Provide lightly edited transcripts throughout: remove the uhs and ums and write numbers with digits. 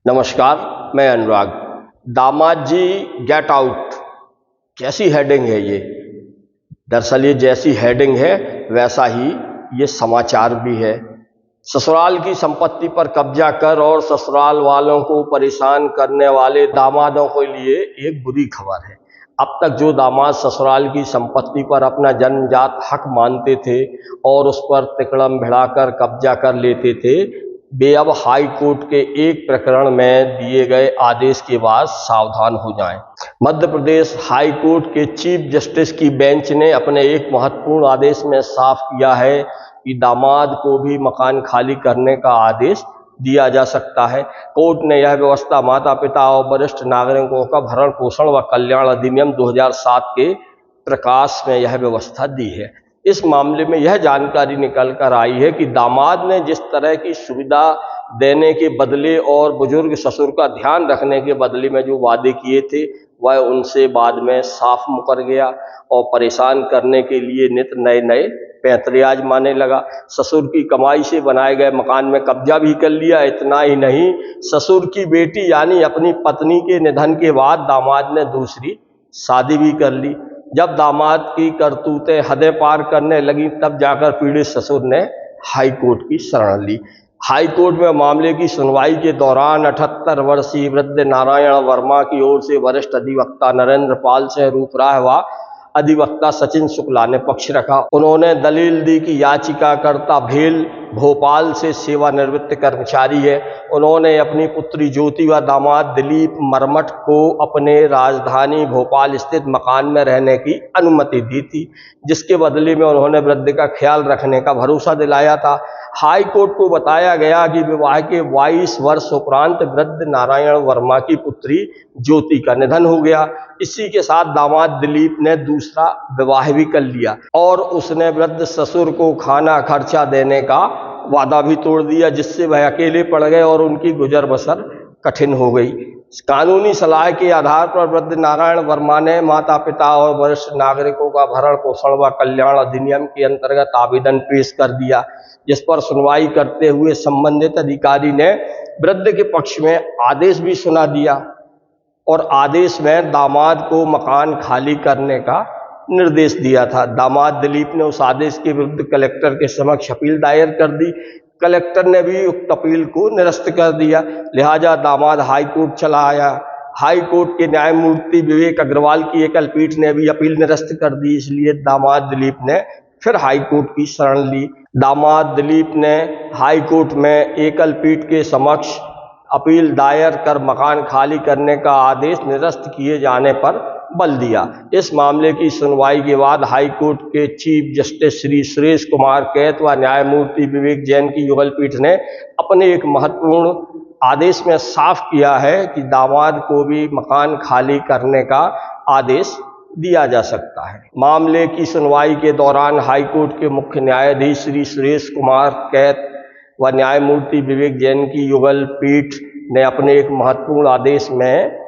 नमस्कार, मैं अनुराग। दामाद जी गेट आउट, कैसी हेडिंग है ये। दरअसल ये जैसी हेडिंग है वैसा ही ये समाचार भी है। ससुराल की संपत्ति पर कब्जा कर और ससुराल वालों को परेशान करने वाले दामादों के लिए एक बुरी खबर है। अब तक जो दामाद ससुराल की संपत्ति पर अपना जन्मजात हक मानते थे और उस पर तिकड़म भिड़ाकर कब्जा कर लेते थे, वे अब हाई कोर्ट के एक प्रकरण में दिए गए आदेश के बाद सावधान हो जाएं। मध्य प्रदेश हाई कोर्ट के चीफ जस्टिस की बेंच ने अपने एक महत्वपूर्ण आदेश में साफ किया है कि दामाद को भी मकान खाली करने का आदेश दिया जा सकता है। कोर्ट ने यह व्यवस्था माता पिता और वरिष्ठ नागरिकों का भरण पोषण व कल्याण अधिनियम 2007 के प्रकाश में यह व्यवस्था दी है। इस मामले में यह जानकारी निकल कर आई है कि दामाद ने जिस तरह की सुविधा देने के बदले और बुजुर्ग ससुर का ध्यान रखने के बदले में जो वादे किए थे वह उनसे बाद में साफ मुकर गया और परेशान करने के लिए नित नए नए पैंतरे आजमाने लगा। ससुर की कमाई से बनाए गए मकान में कब्जा भी कर लिया। इतना ही नहीं, ससुर की बेटी यानी अपनी पत्नी के निधन के बाद दामाद ने दूसरी शादी भी कर ली। जब दामाद की करतूतें हदें पार करने लगी तब जाकर पीड़ित ससुर ने हाई कोर्ट की शरण ली। हाई कोर्ट में मामले की सुनवाई के दौरान 78 वर्षीय वृद्ध नारायण वर्मा की ओर से वरिष्ठ अधिवक्ता नरेंद्र पाल सिंह रूपराय व अधिवक्ता सचिन शुक्ला ने पक्ष रखा। उन्होंने दलील दी कि याचिकाकर्ता भेल भोपाल से सेवानिवृत्त कर्मचारी है। उन्होंने अपनी पुत्री ज्योति व दामाद दिलीप मरमठ को अपने राजधानी भोपाल स्थित मकान में रहने की अनुमति दी थी, जिसके बदले में उन्होंने वृद्ध का ख्याल रखने का भरोसा दिलाया था। हाई कोर्ट को बताया गया कि विवाह के 22 वर्ष उपरांत वृद्ध नारायण वर्मा की पुत्री ज्योति का निधन हो गया। इसी के साथ दामाद दिलीप ने दूसरा विवाह भी कर लिया और उसने वृद्ध ससुर को खाना खर्चा देने का वादा भी तोड़ दिया, जिससे वह अकेले पड़ गए और उनकी गुजर बसर कठिन हो गई। कानूनी सलाह के आधार पर वृद्ध नारायण वर्मा ने माता पिता और वरिष्ठ नागरिकों का भरण पोषण व कल्याण अधिनियम के अंतर्गत आवेदन पेश कर दिया, जिस पर सुनवाई करते हुए संबंधित अधिकारी ने वृद्ध के पक्ष में आदेश भी सुना दिया और आदेश में दामाद को मकान खाली करने का निर्देश दिया था। दामाद दिलीप ने उस आदेश के विरुद्ध कलेक्टर के समक्ष अपील दायर कर दी। कलेक्टर ने भी उक्त अपील को निरस्त कर दिया, लिहाजा दामाद हाई कोर्ट चला आया। हाई कोर्ट के न्यायमूर्ति विवेक अग्रवाल की एकल पीठ ने भी अपील निरस्त कर दी, इसलिए दामाद दिलीप ने फिर हाई कोर्ट की शरण ली। दामाद दिलीप ने हाई कोर्ट में एकल पीठ के समक्ष अपील दायर कर मकान खाली करने का आदेश निरस्त किए जाने पर बल दिया। इस मामले की सुनवाई के बाद हाई कोर्ट के चीफ जस्टिस श्री सुरेश कुमार कैत व न्यायमूर्ति विवेक जैन की युगल पीठ ने अपने एक महत्वपूर्ण आदेश में साफ किया है कि दामाद को भी मकान खाली करने का आदेश दिया जा सकता है। मामले की सुनवाई के दौरान हाई कोर्ट के मुख्य न्यायाधीश श्री सुरेश कुमार कैत व न्यायमूर्ति विवेक जैन की युगल पीठ ने अपने एक महत्वपूर्ण आदेश में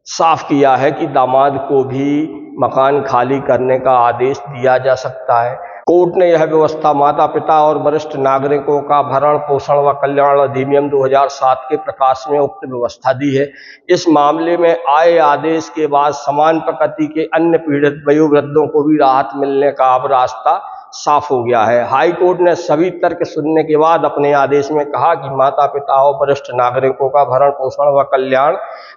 साफ किया है कि दामाद को भी मकान खाली करने का आदेश दिया जा सकता है। कोर्ट ने यह व्यवस्था माता पिता और वरिष्ठ नागरिकों का भरण पोषण व कल्याण अधिनियम 2007 के प्रकाश में उक्त व्यवस्था दी है। इस मामले में आए आदेश के बाद समान प्रकृति के अन्य पीड़ित वयोवृद्धों को भी राहत मिलने का अब रास्ता साफ हो गया है। हाई कोर्ट ने सभी तर्क सुनने के बाद अपने आदेश में कहा कि माता पिता और वरिष्ठ नागरिकों का भरण पोषण व कल्याण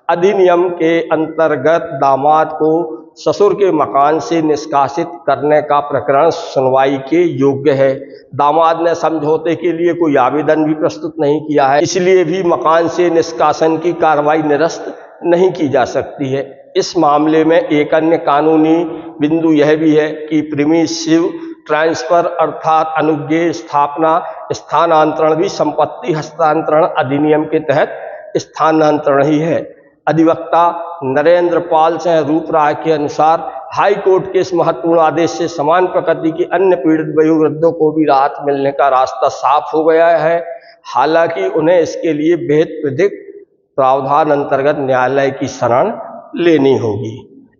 अधिनियम के अंतर्गत दामाद को ससुर के मकान से निष्कासित करने का प्रकरण सुनवाई के योग्य है। दामाद ने समझौते के लिए कोई आवेदन भी प्रस्तुत नहीं किया है, इसलिए भी मकान से निष्कासन की कार्रवाई निरस्त नहीं की जा सकती है। इस मामले में एक अन्य कानूनी बिंदु यह भी है कि प्रीमिसिव ट्रांसफर अर्थात अनुज्ञेय स्थापना स्थानांतरण भी संपत्ति हस्तांतरण अधिनियम के तहत स्थानांतरण ही है। अधिवक्ता नरेंद्र पाल सिंह रूपराय के अनुसार हाई कोर्ट के इस महत्वपूर्ण आदेश से समान प्रकृति के अन्य पीड़ित वयोवृद्धों को भी राहत मिलने का रास्ता साफ हो गया है। हालांकि उन्हें इसके लिए विहित विधिक प्रावधान अंतर्गत न्यायालय की शरण लेनी होगी।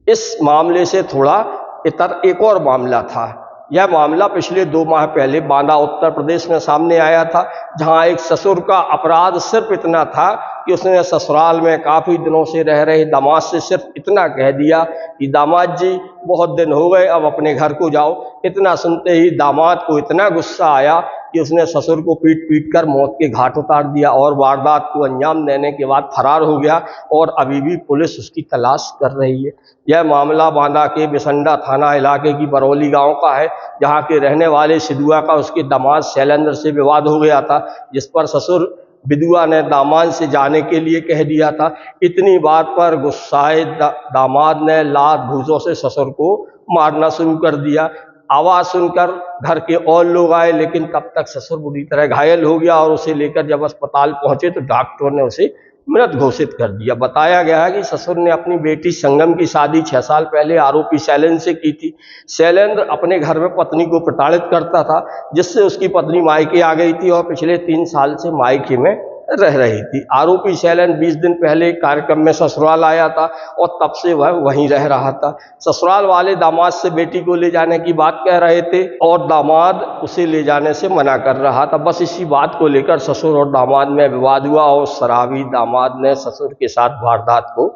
इस मामले से थोड़ा इतर एक और मामला था यह मामला पिछले 2 माह पहले बांदा उत्तर प्रदेश में सामने आया था, जहां एक ससुर का अपराध सिर्फ इतना था कि उसने ससुराल में काफ़ी दिनों से रह रहे दामाद से सिर्फ इतना कह दिया कि दामाद जी बहुत दिन हो गए, अब अपने घर को जाओ। इतना सुनते ही दामाद को इतना गुस्सा आया कि उसने ससुर को पीट पीट कर मौत के घाट उतार दिया और वारदात को अंजाम देने के बाद फरार हो गया और अभी भी पुलिस उसकी तलाश कर रही है। यह मामला बांदा के बिसंडा थाना इलाके की बरौली गांव का है, जहां के रहने वाले सिदुआ का उसके दामाद शैलेंद्र से विवाद हो गया था, जिस पर ससुर विदुआ ने दामाद से जाने के लिए कह दिया था। इतनी बात पर गुस्साए दामाद ने लात घूंसों से ससुर को मारना शुरू कर दिया। आवाज़ सुनकर घर के और लोग आए, लेकिन तब तक ससुर बुरी तरह घायल हो गया और उसे लेकर जब अस्पताल पहुंचे तो डॉक्टरों ने उसे मृत घोषित कर दिया। बताया गया है कि ससुर ने अपनी बेटी संगम की शादी 6 साल पहले आरोपी शैलेंद्र से की थी। शैलेंद्र अपने घर में पत्नी को प्रताड़ित करता था, जिससे उसकी पत्नी मायके आ गई थी और पिछले 3 साल से मायके में रह रही थी। आरोपी शैलेंद्र 20 दिन पहले कार्यक्रम में ससुराल आया था और तब से वह वहीं रह रहा था। ससुराल वाले दामाद से बेटी को ले जाने की बात कह रहे थे और दामाद उसे ले जाने से मना कर रहा था। बस इसी बात को लेकर ससुर और दामाद में विवाद हुआ और शराबी दामाद ने ससुर के साथ वारदात को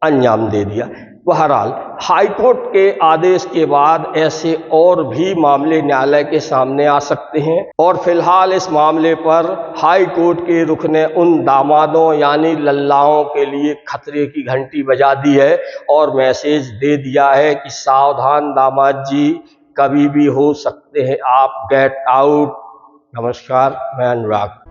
अंजाम दे दिया। बहरहाल हाईकोर्ट के आदेश के बाद ऐसे और भी मामले न्यायालय के सामने आ सकते हैं और फिलहाल इस मामले पर हाई कोर्ट के रुख ने उन दामादों यानी लल्लाओं के लिए खतरे की घंटी बजा दी है और मैसेज दे दिया है कि सावधान दामाद जी, कभी भी हो सकते हैं आप गेट आउट। नमस्कार, मैं अनुराग।